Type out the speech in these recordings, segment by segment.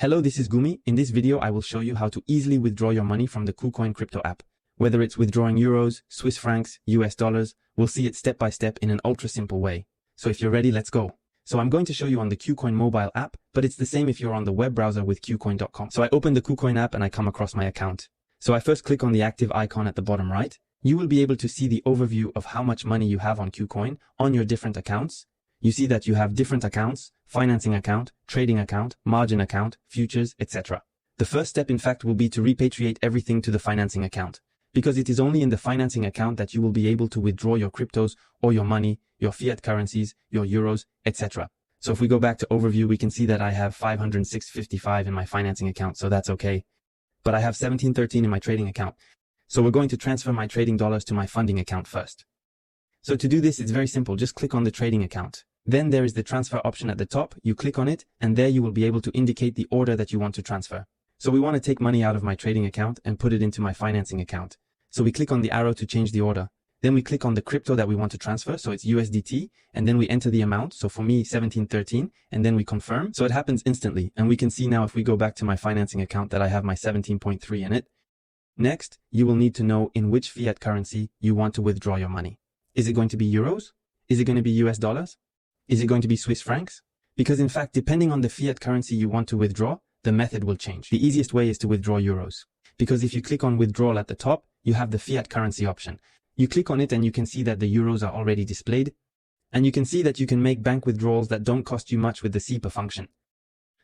Hello, this is Gumi. In this video, I will show you how to easily withdraw your money from the KuCoin crypto app. Whether it's withdrawing euros, Swiss francs, US dollars, we'll see it step by step in an ultra simple way. So if you're ready, let's go. So I'm going to show you on the KuCoin mobile app, but it's the same if you're on the web browser with KuCoin.com. So I open the KuCoin app and I come across my account. So I first click on the active icon at the bottom right. You will be able to see the overview of how much money you have on KuCoin on your different accounts. You see that you have different accounts, financing account, trading account, margin account, futures, etc. The first step, in fact, will be to repatriate everything to the financing account, because it is only in the financing account that you will be able to withdraw your cryptos or your money, your fiat currencies, your euros, etc. So if we go back to overview, we can see that I have 506.55 in my financing account, so that's okay. But I have 1713 in my trading account. So we're going to transfer my trading dollars to my funding account first. So to do this, it's very simple. Just click on the trading account. Then there is the transfer option at the top. You click on it, and there you will be able to indicate the order that you want to transfer. So we want to take money out of my trading account and put it into my financing account. So we click on the arrow to change the order. Then we click on the crypto that we want to transfer. So it's USDT, and then we enter the amount. So for me, 1713, and then we confirm. So it happens instantly. And we can see now if we go back to my financing account that I have my 17.3 in it. Next, you will need to know in which fiat currency you want to withdraw your money. Is it going to be euros? Is it going to be US dollars? Is it going to be Swiss francs? Because in fact, depending on the fiat currency you want to withdraw, the method will change. The easiest way is to withdraw euros. Because if you click on withdrawal at the top, you have the fiat currency option. You click on it and you can see that the euros are already displayed. And you can see that you can make bank withdrawals that don't cost you much with the SEPA function.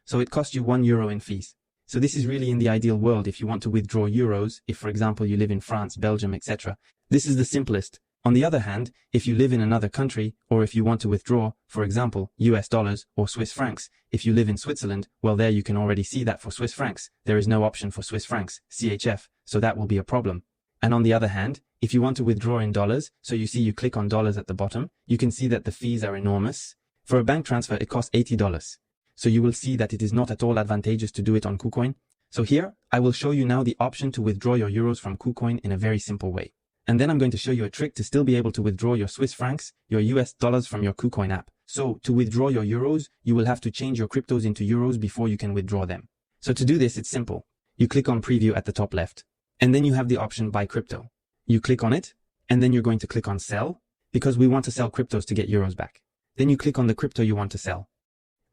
So it costs you €1 in fees. So this is really in the ideal world if you want to withdraw euros, if for example you live in France, Belgium, etc. This is the simplest. On the other hand, if you live in another country, or if you want to withdraw, for example, US dollars or Swiss francs, if you live in Switzerland, well there you can already see that for Swiss francs, there is no option for Swiss francs, CHF, so that will be a problem. And on the other hand, if you want to withdraw in dollars, so you see you click on dollars at the bottom, you can see that the fees are enormous. For a bank transfer, it costs $80. So you will see that it is not at all advantageous to do it on KuCoin. So here, I will show you now the option to withdraw your euros from KuCoin in a very simple way. And then I'm going to show you a trick to still be able to withdraw your Swiss francs, your US dollars from your KuCoin app. So to withdraw your euros, you will have to change your cryptos into euros before you can withdraw them. So to do this, it's simple. You click on preview at the top left, and then you have the option buy crypto. You click on it, and then you're going to click on sell, because we want to sell cryptos to get euros back. Then you click on the crypto you want to sell.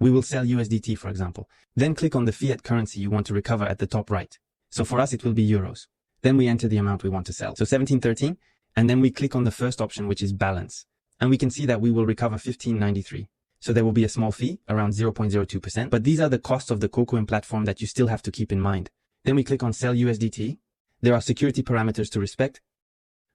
We will sell USDT, for example. Then click on the fiat currency you want to recover at the top right. So for us, it will be euros. Then we enter the amount we want to sell. So 1713, and then we click on the first option, which is balance. And we can see that we will recover 1593. So there will be a small fee, around 0.02%, but these are the costs of the KuCoin platform that you still have to keep in mind. Then we click on sell USDT. There are security parameters to respect.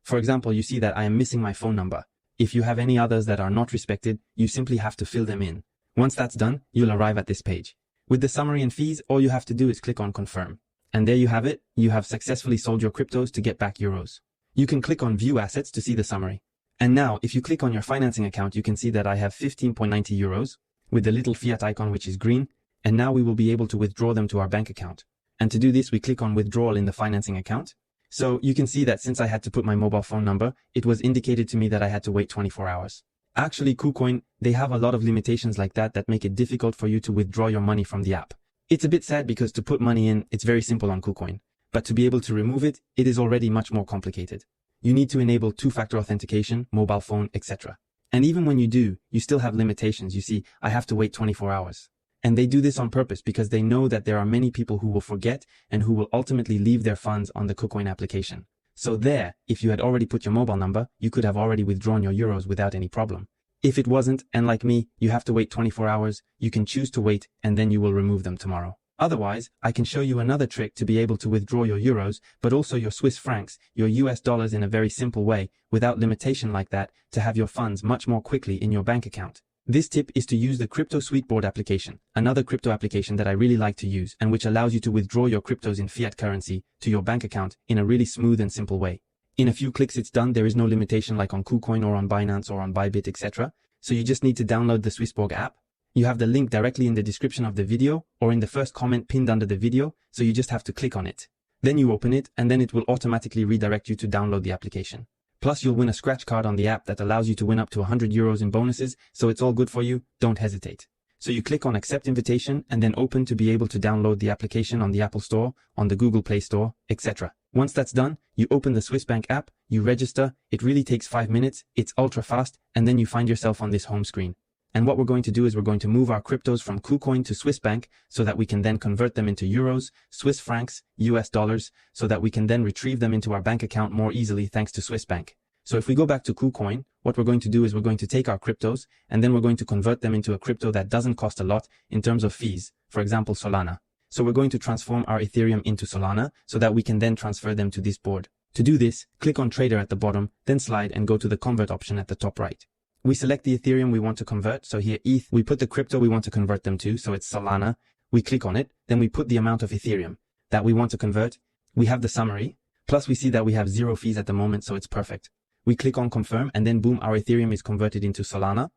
For example, you see that I am missing my phone number. If you have any others that are not respected, you simply have to fill them in. Once that's done, you'll arrive at this page. With the summary and fees, all you have to do is click on confirm. And there you have it. You have successfully sold your cryptos to get back euros. You can click on view assets to see the summary. And now, if you click on your financing account, you can see that I have 15.90 euros with the little fiat icon, which is green. And now we will be able to withdraw them to our bank account. And to do this, we click on withdrawal in the financing account. So you can see that since I had to put my mobile phone number, it was indicated to me that I had to wait 24 hours. Actually, KuCoin, they have a lot of limitations like that make it difficult for you to withdraw your money from the app. It's a bit sad because to put money in, it's very simple on KuCoin. But to be able to remove it, it is already much more complicated. You need to enable two-factor authentication, mobile phone, etc. And even when you do, you still have limitations. You see, I have to wait 24 hours. And they do this on purpose because they know that there are many people who will forget and who will ultimately leave their funds on the KuCoin application. So there, if you had already put your mobile number, you could have already withdrawn your euros without any problem. If it wasn't, and like me, you have to wait 24 hours, you can choose to wait and then you will remove them tomorrow. Otherwise, I can show you another trick to be able to withdraw your euros, but also your Swiss francs, your US dollars in a very simple way, without limitation like that, to have your funds much more quickly in your bank account. This tip is to use the SwissBorg application, another crypto application that I really like to use and which allows you to withdraw your cryptos in fiat currency to your bank account in a really smooth and simple way. In a few clicks it's done. There is no limitation like on KuCoin or on Binance or on Bybit, etc. So you just need to download the SwissBorg app. You have the link directly in the description of the video or in the first comment pinned under the video, so you just have to click on it. Then you open it and then it will automatically redirect you to download the application. Plus you'll win a scratch card on the app that allows you to win up to €100 in bonuses, so it's all good for you, don't hesitate. So you click on accept invitation and then open to be able to download the application on the Apple Store, on the Google Play Store, etc. Once that's done, you open the SwissBank app, you register, it really takes 5 minutes, it's ultra fast, and then you find yourself on this home screen. And what we're going to do is we're going to move our cryptos from KuCoin to SwissBank so that we can then convert them into euros, Swiss francs, US dollars, so that we can then retrieve them into our bank account more easily thanks to SwissBank. So if we go back to KuCoin, what we're going to do is we're going to take our cryptos and then we're going to convert them into a crypto that doesn't cost a lot in terms of fees, for example, Solana. So we're going to transform our Ethereum into Solana so that we can then transfer them to this board. To do this, click on Trader at the bottom, then slide and go to the Convert option at the top right. We select the Ethereum we want to convert, so here ETH, we put the crypto we want to convert them to, so it's Solana. We click on it, then we put the amount of Ethereum that we want to convert. We have the summary, plus we see that we have 0 fees at the moment, so it's perfect. We click on confirm and then boom, our Ethereum is converted into Solana.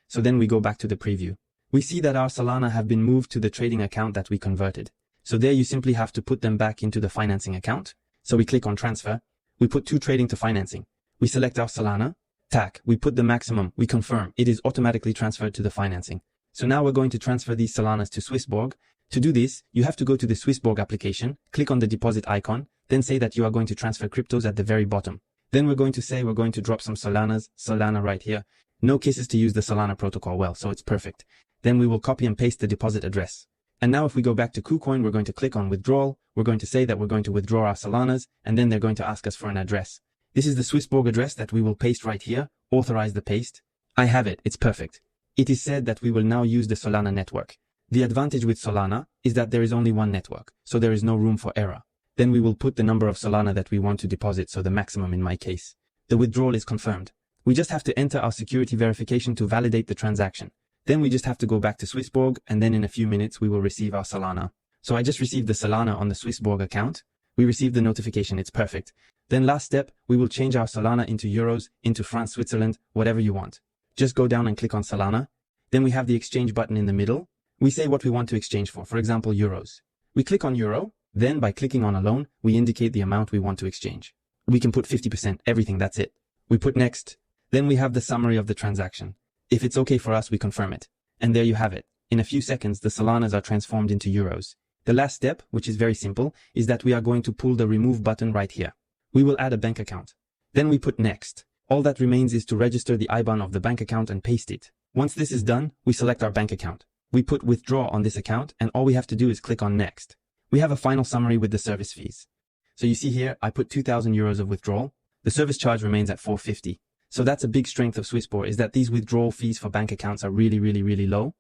So then we go back to the preview. We see that our Solana have been moved to the trading account that we converted. So there you simply have to put them back into the financing account. So we click on transfer. We put to trading to financing. We select our Solana. TAC, we put the maximum. We confirm. It is automatically transferred to the financing. So now we're going to transfer these Solanas to SwissBorg. To do this, you have to go to the SwissBorg application, click on the deposit icon, then say that you are going to transfer cryptos at the very bottom. Then we're going to say we're going to drop some Solana right here. No cases to use the Solana protocol well, so it's perfect. Then we will copy and paste the deposit address. And now if we go back to KuCoin, we're going to click on withdrawal. We're going to say that we're going to withdraw our Solanas, and then they're going to ask us for an address. This is the SwissBorg address that we will paste right here. Authorize the paste. I have it. It's perfect. It is said that we will now use the Solana network. The advantage with Solana is that there is only one network, so there is no room for error. Then we will put the number of Solana that we want to deposit, so the maximum in my case. The withdrawal is confirmed. We just have to enter our security verification to validate the transaction. Then we just have to go back to SwissBorg, and then in a few minutes we will receive our Solana. So I just received the Solana on the SwissBorg account. We received the notification, it's perfect. Then last step, we will change our Solana into euros, into France, Switzerland, whatever you want. Just go down and click on Solana. Then we have the exchange button in the middle. We say what we want to exchange for example, euros. We click on euro. Then by clicking on a loan, we indicate the amount we want to exchange. We can put 50%, everything, that's it. We put next. Then we have the summary of the transaction. If it's okay for us, we confirm it. And there you have it. In a few seconds, the Solanas are transformed into euros. The last step, which is very simple, is that we are going to pull the remove button right here. We will add a bank account. Then we put next. All that remains is to register the IBAN of the bank account and paste it. Once this is done, we select our bank account. We put withdraw on this account, and all we have to do is click on next. We have a final summary with the service fees. So you see here, I put 2,000 euros of withdrawal. The service charge remains at 450. So that's a big strength of SwissBorg, is that these withdrawal fees for bank accounts are really, really, really low.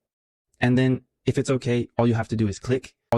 And then if it's okay, all you have to do is click